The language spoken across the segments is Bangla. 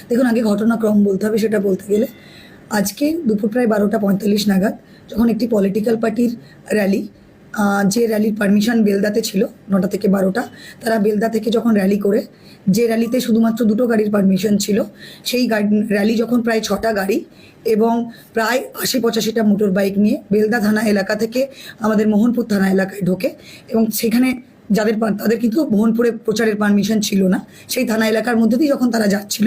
দেখুন, আগে ঘটনাক্রম বলতে হবে। সেটা বলতে গেলে আজকে দুপুর প্রায় 12:45 নাগাদ যখন একটি পলিটিক্যাল পার্টির র্যালি, যে র্যালির পারমিশন বেলদাতে ছিল 9টা থেকে 12টা, তারা বেলদা থেকে যখন র্যালি করে, যে র্যালিতে শুধুমাত্র 2টো গাড়ির পারমিশন ছিল, সেই র্যালি যখন প্রায় 6টা গাড়ি এবং প্রায় 80-85টা মোটর বাইক নিয়ে বেলদা থানা এলাকা থেকে আমাদের মোহনপুর থানা এলাকায় ঢোকে এবং সেখানে তাদের কিন্তু মোহনপুরে প্রচারের পারমিশন ছিল না, সেই থানা এলাকার মধ্যে দিয়ে যখন তারা যাচ্ছিল,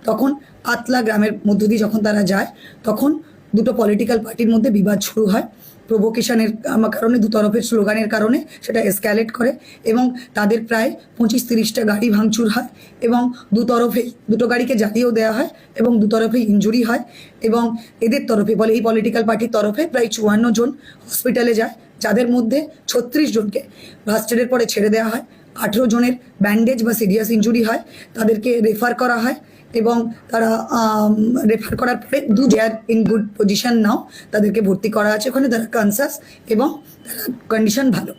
তখন আতলা গ্রামের মধ্য দিয়ে যখন তারা যায়, তখন দুটো পলিটিক্যাল পার্টির মধ্যে বিবাদ শুরু হয়। প্রভোকেশনের কারণে, দুতরফের স্লোগানের কারণে সেটা এসক্যালেট করে এবং তাদের প্রায় 25-30টা গাড়ি ভাঙচুর হয় এবং দুতরফেই দুটো গাড়িকে জ্বালিয়েও দেওয়া হয় এবং দুতরফেই ইনজুরি হয় এবং এদের তরফে এই পলিটিক্যাল পার্টির তরফে প্রায় 54 জন হসপিটালে যায়, যাদের মধ্যে 36 জনকে ফার্স্ট এডের পরে ছেড়ে দেওয়া হয়। 18 জনের ব্যান্ডেজ বা সিরিয়াস ইনজুরি হয়, তাদেরকে রেফার করা হয় এবং তারা রেফার করার পরে দে আর ইন গুড পজিশন নাও, তাদেরকে ভর্তি করা আছে ওখানে, তারা কনসাস এবং তারা কন্ডিশন ভালো।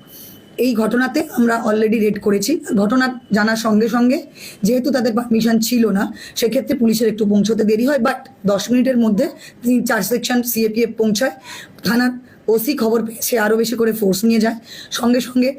এই ঘটনাতে আমরা অলরেডি রেড করেছি। ঘটনা জানার সঙ্গে সঙ্গে যেহেতু তাদের পারমিশন ছিল না, সেক্ষেত্রে পুলিশের একটু পৌঁছতে দেরি হয়, বাট 10 মিনিটের মধ্যে 4 সেকশন সিএপিএফ পৌঁছায়। থানার ওসি খবর পেয়ে সে আরও বেশি করে ফোর্স নিয়ে যায়, সঙ্গে সঙ্গে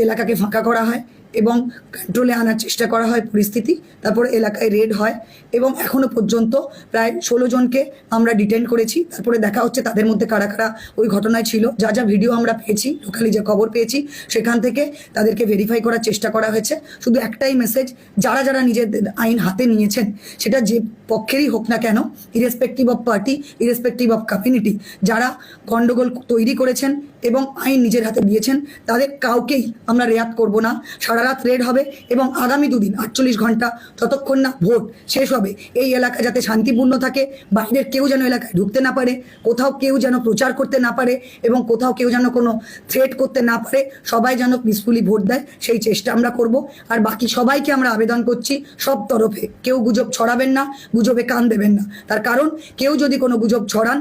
এলাকাকে ফাঁকা করা হয় এবং কন্ট্রোলে আনার চেষ্টা করা হয় পরিস্থিতি। তারপরে এলাকায় রেড হয় এবং এখনও পর্যন্ত প্রায় 16 জনকে আমরা ডিটেন করেছি। তারপরে দেখা হচ্ছে তাদের মধ্যে কারা কারা ওই ঘটনায় ছিল। যা যা ভিডিও আমরা পেয়েছি, লোকালি যে খবর পেয়েছি, সেখান থেকে তাদেরকে ভেরিফাই করার চেষ্টা করা হয়েছে। শুধু একটাই মেসেজ, যারা যারা নিজেদের আইন হাতে নিয়েছেন, সেটা যে পক্ষেরই হোক না কেন, irrespective off party, irrespective of community, যারা গণ্ডগোল তৈরি করেছেন এবং আইন নিজের হাতে দিয়েছেন, তাদের কাউকেই আমরা রেয়াত করব না। সারা রাত রেড হবে এবং আগামী 2 দিন 48 ঘন্টা যতক্ষণ না ভোট শেষ হবে, এই এলাকা যাতে শান্তিপূর্ণ থাকে, বাইরের কেউ যেন এলাকায় ঢুকতে না পারে, কোথাও কেউ যেন প্রচার করতে না পারে এবং কোথাও কেউ যেন কোনো থ্রেট করতে না পারে, সবাই যেন পিসফুলি ভোট দেয়, সেই চেষ্টা আমরা করব। আর বাকি সবাইকে আমরা আবেদন করছি, সব তরফে কেউ গুজব ছড়াবেন না, গুজবে কান দেবেন না। তার কারণ কেউ যদি কোনো গুজব ছড়ান,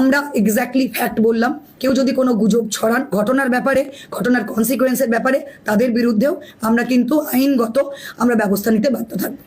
আমরা এক্স্যাক্টলি ফ্যাক্ট বললাম, কেউ যদি কোনো গুজব ছড়ান ঘটনার ব্যাপারে, ঘটনার কনসিকুয়েন্সের ব্যাপারে, তাদের বিরুদ্ধেও আমরা কিন্তু আইনগত আমরা ব্যবস্থা নিতে বাধ্য থাকবো।